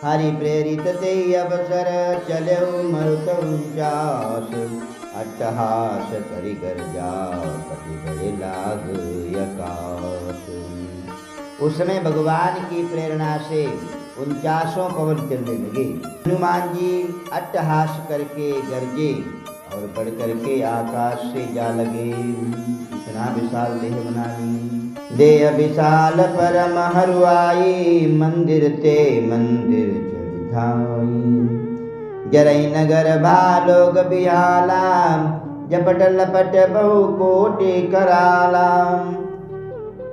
हरि प्रेरित ते अवसर चलो मरुत उचास, अट्टहास करि गर्जा कपि बड़े लाग यकास। उस समय भगवान की प्रेरणा से 49 पवन चलने लगे। हनुमान जी अट्टहास करके गरजे और बढ़ करके आकाश से जा लगे। इतना विशाल देह बना ली। देह विशाल परम हरुआई, मंदिर ते मंदिर चढ़ाई। जरई नगर भालोग बिहाला, जपट लपट बहु कोटि कराला।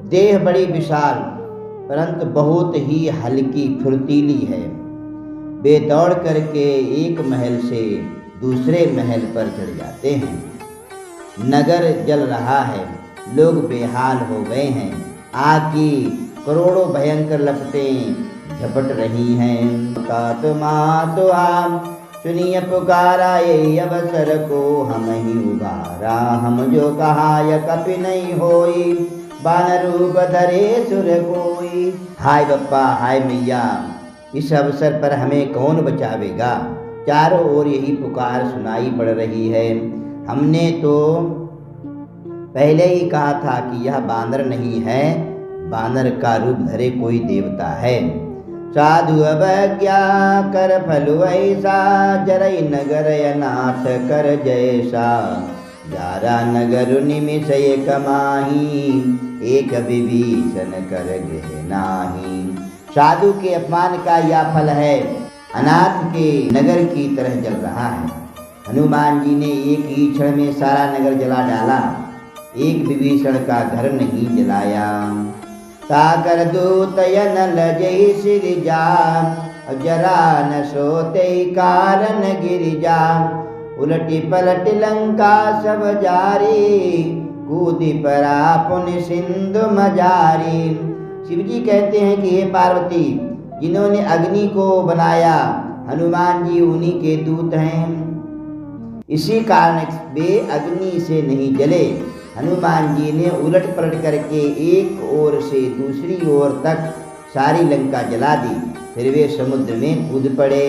देह बड़ी विशाल परंतु बहुत ही हल्की फुर्तीली है। वे दौड़ करके एक महल से दूसरे महल पर चढ़ जाते हैं। नगर जल रहा है, लोग बेहाल हो गए हैं। आग की करोड़ों भयंकर लपटें झपट रही हैं। तो हम सुनिए पुकारा, ये अवसर को हम ही उबारा। हम जो कहा यह कपि नहीं होई, बानर रूप धरे सुर कोई। हाय बप्पा, हाय मैया, इस अवसर पर हमें कौन बचावेगा। चारों ओर यही पुकार सुनाई पड़ रही है। हमने तो पहले ही कहा था कि यह बानर नहीं है, बानर का रूप धरे कोई देवता है। साधु अवज्ञा कर फल ऐसा, जरई नगर अनाथ कर जैसा। 11 नगर निमिष एक माही, एक विभीषण कर गृह नाही। साधु के अपमान का यह फल है, अनाथ के नगर की तरह जल रहा है। हनुमान जी ने एक ही क्षण में सारा नगर जला डाला, एक विभीषण का घर नहीं जलाया। साकर दूत यन लजई सिरजा, जरा न सोते कारण गिरिजा। उलटी पलट लंका सब जारी, कूदी परा पुन सिंधु मजारी। शिव जी कहते हैं कि हे पार्वती, जिन्होंने अग्नि को बनाया हनुमान जी उन्हीं के दूत हैं। इसी कारण वे अग्नि से नहीं जले। हनुमान जी ने उलट पलट करके एक ओर से दूसरी ओर तक सारी लंका जला दी। फिर वे समुद्र में कूद पड़े।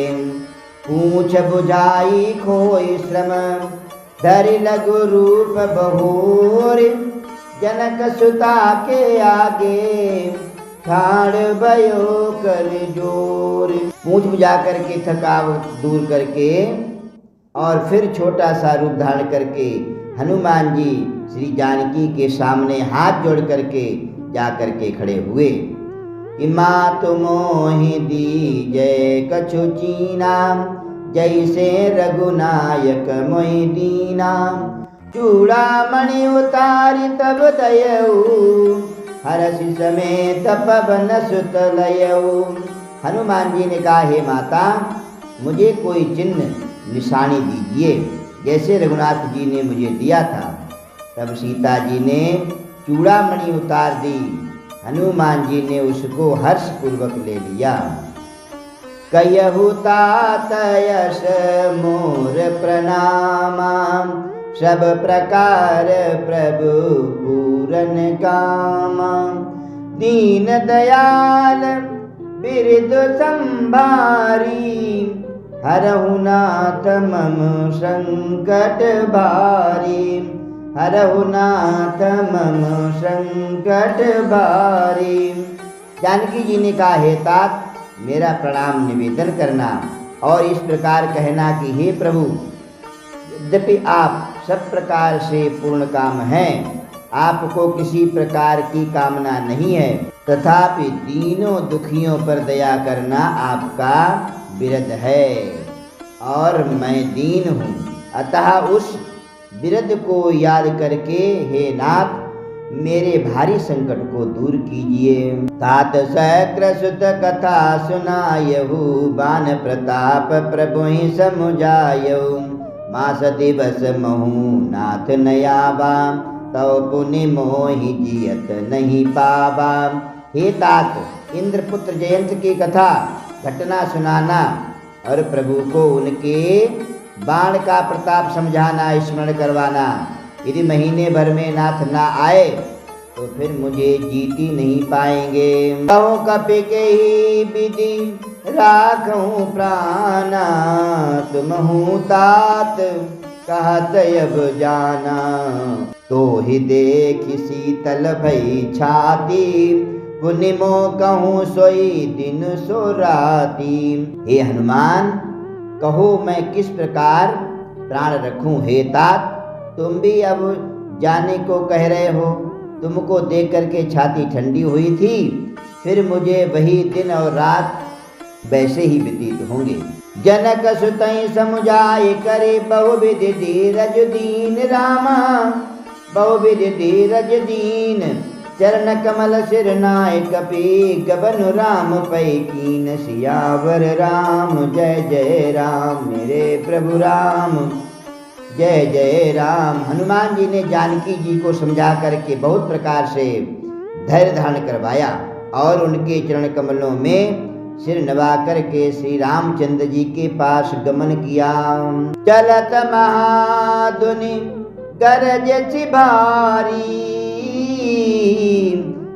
पूछ बुझाई खोई श्रम, धरि लघु रूप बहोर। जनक सुता के आगे, ठाड़ भयो कर जोर। पूंछ बुझा करके थकावट दूर करके और फिर छोटा सा रूप धारण करके हनुमान जी श्री जानकी के सामने हाथ जोड़ करके जा करके खड़े हुए। कि मात मोहि दीजय कछु चीना, जैसे रघुनायक मोहि दीना। चूड़ामणि उतारि तब दयऊ, हरषि समेत पवन सुत लयऊ। हनुमान जी ने कहा, हे माता, मुझे कोई चिन्ह निशानी दीजिए जैसे रघुनाथ जी ने मुझे दिया था। तब सीता जी ने चूड़ामणि उतार दी। हनुमान जी ने उसको हर्ष पूर्वक ले लिया। कयहु तात यश मोर प्रणामा, सब प्रकार प्रभु पूरन कामा। दीन दयाल बिरदु संभारी, हरहु नाथ मम संकट भारी। हरहु नाथ मम संकट भारी। जानकी जी ने कहा, हे तात, मेरा प्रणाम निवेदन करना और इस प्रकार कहना कि हे प्रभु, यद्यपि आप सब प्रकार से पूर्ण काम हैं, आपको किसी प्रकार की कामना नहीं है, तथापि दीनों दुखियों पर दया करना आपका बिरद है और मैं दीन हूँ। अतः उस बिरद को याद करके हे नाथ, मेरे भारी संकट को दूर कीजिए। तात सहस्र सुत कथा सुनायहु, बान प्रताप प्रभु ही समुझायहु। मास दिवस महु नाथ नयाबा, तव पुनि मोहि जियत नहीं पाबा। हे तात, इंद्रपुत्र जयंत की कथा घटना सुनाना और प्रभु को उनके बाण का प्रताप समझाना, स्मरण करवाना। यदि महीने भर में नाथ ना आए तो फिर मुझे जीत ही नहीं पाएंगे। कहो कपि के ही विधि राखूं प्राणा तुम हूँ तात कहत अब जाना। तो ही देख शीतल भई छाती पुनि मो कहूँ सोई दिन सो राती। हे हनुमान, कहो मैं किस प्रकार प्राण रखूं हे तात। तुम भी अब जाने को कह रहे हो। तुमको देख करके छाती ठंडी हुई थी, फिर मुझे वही दिन और रात वैसे ही व्यतीत होंगे। जनक सुतई समुझाए करे बहुविध धीरज दीन रामा। बहुविध धीरज दीन चरण कमल सिर नाय कपि गबन राम पै कीन। सियावर राम जय जय राम मेरे प्रभु राम जय जय राम। हनुमान जी ने जानकी जी को समझा करके बहुत प्रकार से धैर्य धारण करवाया और उनके चरण कमलों में सिर नवा करके श्री रामचंद्र जी के पास गमन किया। चलत महाधुनि गरज भारी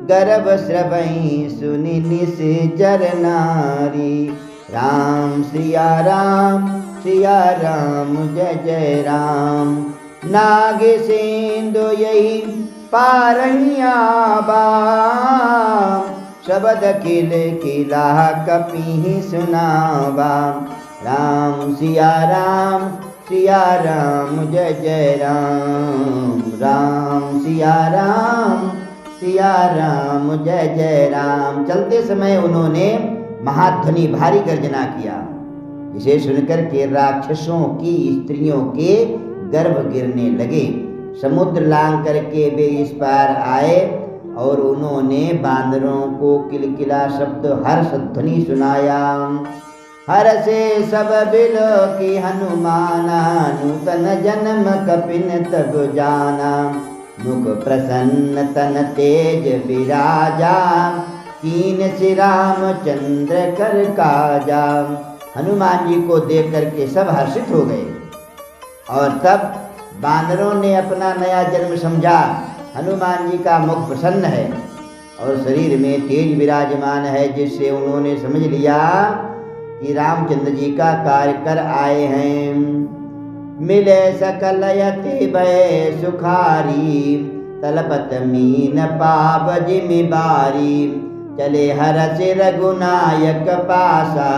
गर्भ श्रवई सुनि निश्चर नारी। राम सिया राम जय जय राम। नाग सिंधु यही पारहिया बा शबद किल किला कपि सुनावा। राम सिया राम जय जय राम। राम सिया राम जय जय राम। चलते समय उन्होंने महाध्वनि भारी गर्जना किया, जिसे सुनकर के राक्षसों की स्त्रियों के गर्भ गिरने लगे। समुद्र लांग करके वे इस पार आए और उन्होंने बांदरों को किलकिला शब्द हर्ष ध्वनि सुनाया। हर से सब बिलो की हनुमाना नूतन जन्म कपिन तब जाना। मुख प्रसन्न तन तेज विराजा कीन श्री रामचंद्र कर काजा। हनुमान जी को देख करके सब हर्षित हो गए और तब बानरों ने अपना नया जन्म समझा। हनुमान जी का मुख प्रसन्न है और शरीर में तेज विराजमान है, जिससे उन्होंने समझ लिया कि रामचंद्र जी का कार्य कर आए हैं। मिले सकल यति भय सुखारी तलपत मीन पाप जिम्मेवारी। चले हरष रघुनायक पासा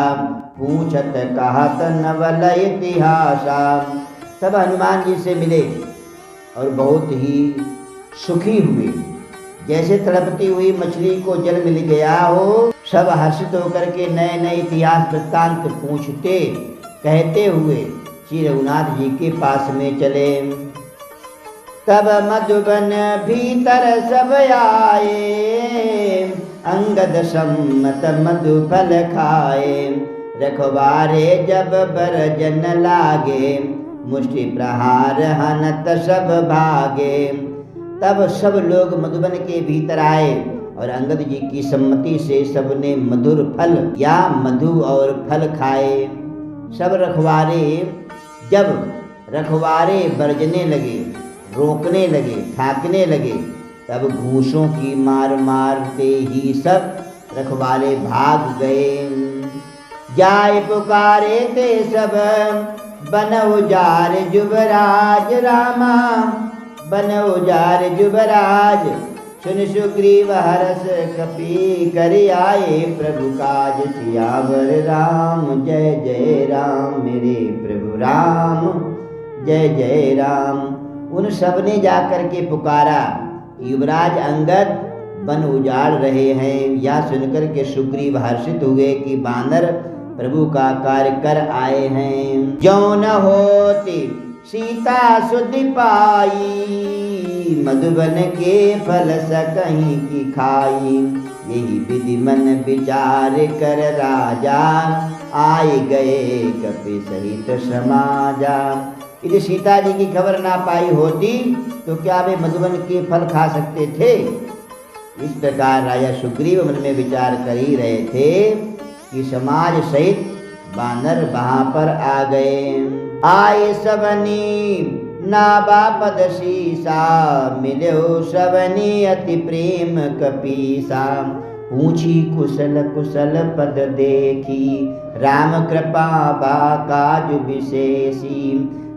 पूछत कहत नवल इतिहासा। सब हनुमान जी से मिले और बहुत ही सुखी हुए, जैसे तड़पती हुई मछली को जल मिल गया हो। सब हर्षित होकर के नए नए इतिहास वृत्तांत पूछते कहते हुए श्री रघुनाथ जी के पास में चले। तब मधुबन भीतर सब आए अंगद सम्मत मधु फल खाए। रखवारे जब बरजन लागे मुष्टि प्रहार हनत सब भागे। तब सब लोग मधुबन के भीतर आए और अंगद जी की सम्मति से सबने मधुर फल या मधु और फल खाए। सब रखवारे बरजने लगे, रोकने लगे, ठाकने लगे, तब घूसों की मार मारते ही सब रखवारे भाग गए। जाए पुकारे ते सब बन उजार जुबराज रामा। बन उजार जुबराज सुन सुग्रीव हरस कपि कर आए प्रभु काज। सियावर राम जय जय राम मेरे प्रभु राम जय जय राम। उन सब ने जाकर के पुकारा, युवराज अंगद बन उजाड़ रहे हैं। यह सुनकर के सुग्रीव हर्षित हुए कि बानर प्रभु का कार्य कर आए हैं। जो न होती सीता सुधि पाई मधुबन के फल सकहीं की खाई। यही विधि मन विचार कर राजा आए गए कपि सहित समाजा। यदि सीता जी की खबर ना पाई होती तो क्या वे मधुबन के फल खा सकते थे। इस प्रकार राजा सुग्रीव मन में विचार कर ही रहे थे कि समाज सहित बानर वहां पर आ गए। आए सबनी नाबा पद शीसा मिलो सबनी अति प्रेम कपीसा। पूछी कुशल कुशल पद देखी, राम कृपा बा काज विशेषी।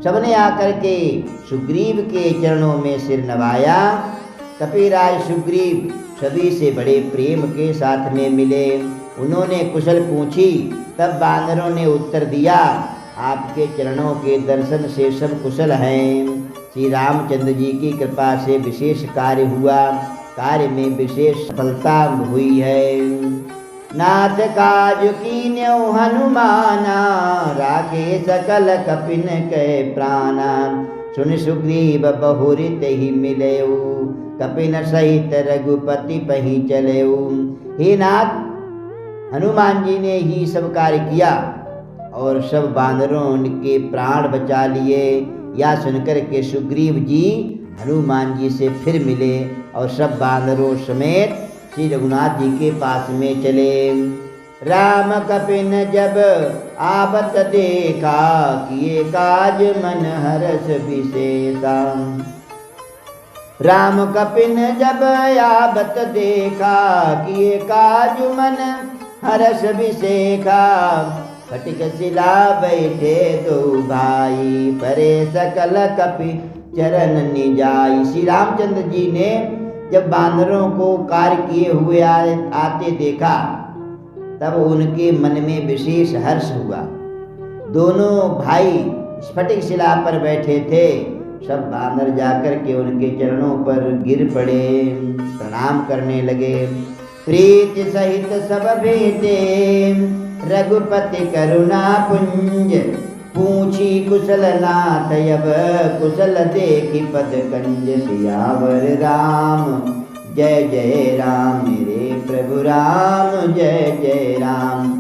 सबने आकर के सुग्रीव के चरणों में सिर नवाया। कपिराज सुग्रीव सभी से बड़े प्रेम के साथ में मिले। उन्होंने कुशल पूछी, तब बानरों ने उत्तर दिया, आपके चरणों के दर्शन से सब कुशल हैं। श्री रामचंद्र जी की कृपा से विशेष कार्य हुआ, कार्य में विशेष सफलता हुई है। नाथ काज कीन्यो हनुमाना, राखे सकल कपिन के प्राणा। सुन सुग्रीव बहुरित ही मिलेऊ, कपिन सहित रघुपति पही चलेऊ। हे नाथ, हनुमान जी ने ही सब कार्य किया और सब बानरों के प्राण बचा लिए। या सुनकर के सुग्रीव जी हनुमान जी से फिर मिले और सब बानरों समेत श्री रघुनाथ जी के पास में चले। राम कपिन जब आवत देखा, किए काज मन हर्ष विशेषा। राम कपिन जब आवत देखा, किए काज मन हर्ष विशेखा। फटिक शिला बैठे दो भाई, परे सकल कपि चरण निजाई। श्री रामचंद्र जी ने जब बानरों को कार्य किए हुए आते देखा, तब उनके मन में विशेष हर्ष हुआ। दोनों भाई स्फटिक शिला पर बैठे थे। सब बानर जाकर के उनके चरणों पर गिर पड़े, प्रणाम करने लगे। प्रीति सहित सब भेटे, रघुपति करुणा पुंज। पूछी कुशल नाथ अब, कुशल देखी पद कंज। सियावर राम जय जय राम, मेरे प्रभु राम जय जय राम।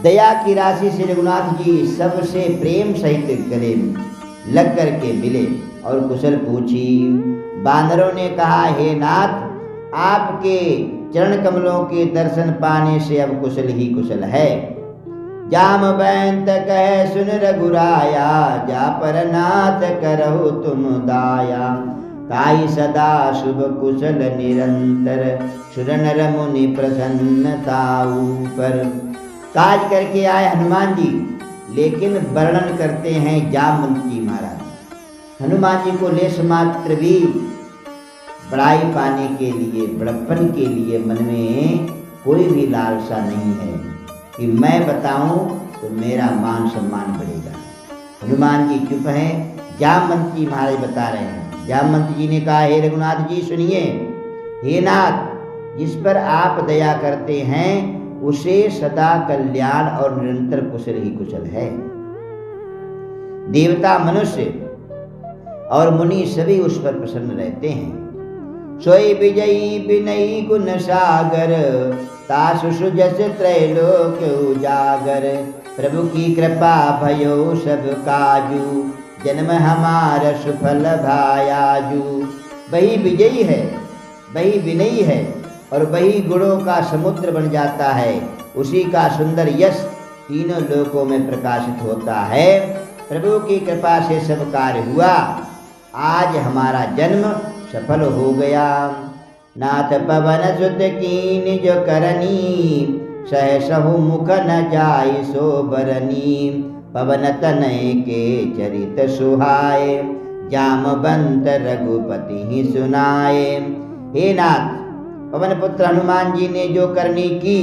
दया की राशि श्री रघुनाथ जी सबसे प्रेम सहित गले लग करके मिले और कुशल पूछी। बानरों ने कहा, हे नाथ, आपके चरण कमलों के दर्शन पाने से अब कुशल ही कुशल है। जामवंत कह सुन रघुराया, जा पर नाथ करहु तुम दाया। ताई सदा शुभ कुशल निरंतर, सुर नर मुनि प्रसन्नताऊ पर। काज करके आए हनुमान जी, लेकिन वर्णन करते हैं जामवंत जी महाराज। हनुमान जी को लेश मात्र भी बड़ाई पाने के लिए, बड़प्पन के लिए मन में कोई भी लालसा नहीं है कि मैं बताऊं तो मेरा मान सम्मान बढ़ेगा। हनुमान जी चुप हैं, जामवंत जी महाराज बता रहे हैं। जामवंत जी ने कहा, हे रघुनाथ जी सुनिए। हे नाथ, जिस पर आप दया करते हैं उसे सदा कल्याण और निरंतर कुशल ही कुशल है। देवता, मनुष्य और मुनि सभी उस पर प्रसन्न रहते हैं। सोई विजयी विनयी गुण सागर, तासु सुजस त्रैलोक उजागर। प्रभु की कृपा भयो सब काजू, जन्म हमारा सुफल भायाजू। वही विजयी है, वही विनयी है और वही गुणों का समुद्र बन जाता है। उसी का सुंदर यश तीनों लोकों में प्रकाशित होता है। प्रभु की कृपा से सब कार्य हुआ। आज हमारा जन्म सफल हो गया। नाथ पवन सुत कीन जो करनी, सहसहु मुख न जाय सो बरनी। पवन तनय के चरित सुहाए, जामवंत रघुपति ही सुनाए। हे नाथ, पवन पुत्र हनुमान जी ने जो करनी की,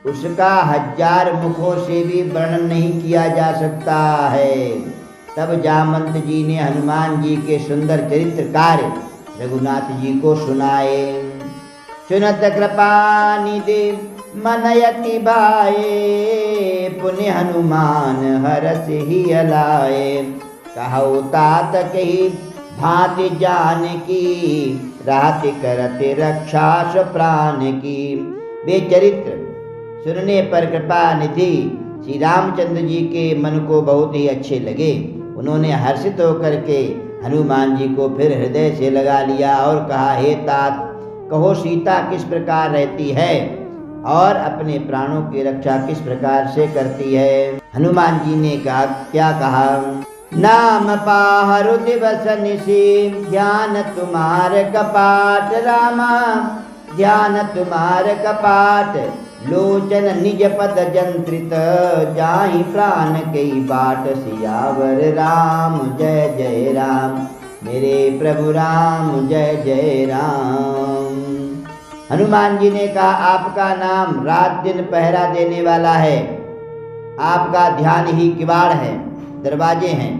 उसका 1000 मुखों से भी वर्णन नहीं किया जा सकता है। तब जामवंत जी ने हनुमान जी के सुंदर चरित्र कार्य रघुनाथ जी को सुनाए। सुनत कृपा निधि मन यति भाए, पुण्य हनुमान हरस ही अलाए। कहु तात कही भांति जान की, राति करते रक्षा प्राण की। वे चरित्र सुनने पर कृपा निधि श्री रामचंद्र जी के मन को बहुत ही अच्छे लगे। उन्होंने हर्षित होकर के हनुमान जी को फिर हृदय से लगा लिया और कहा, हे तात, कहो सीता किस प्रकार रहती है और अपने प्राणों की रक्षा किस प्रकार से करती है। हनुमान जी ने कहा, क्या कहा? नाम पाहरु दिवस निशि, ध्यान तुम्हार कपाट रामा। ध्यान तुम्हार कपाट, लोचन निज पद जंत्रित, जाहि प्राण के बाट। सियावर राम जय जय राम, मेरे प्रभु राम जय जय राम। हनुमान जी ने कहा, आपका नाम रात दिन पहरा देने वाला है, आपका ध्यान ही किवाड़ है, दरवाजे हैं,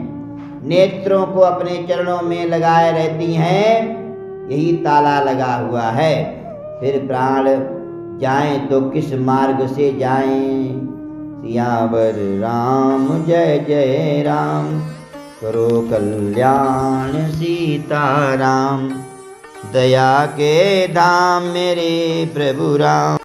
नेत्रों को अपने चरणों में लगाए रहती हैं, यही ताला लगा हुआ है। फिर प्राण जाएं तो किस मार्ग से जाएं। सियावर राम जय जय राम, करो कल्याण सीताराम। दया के धाम मेरे प्रभु राम।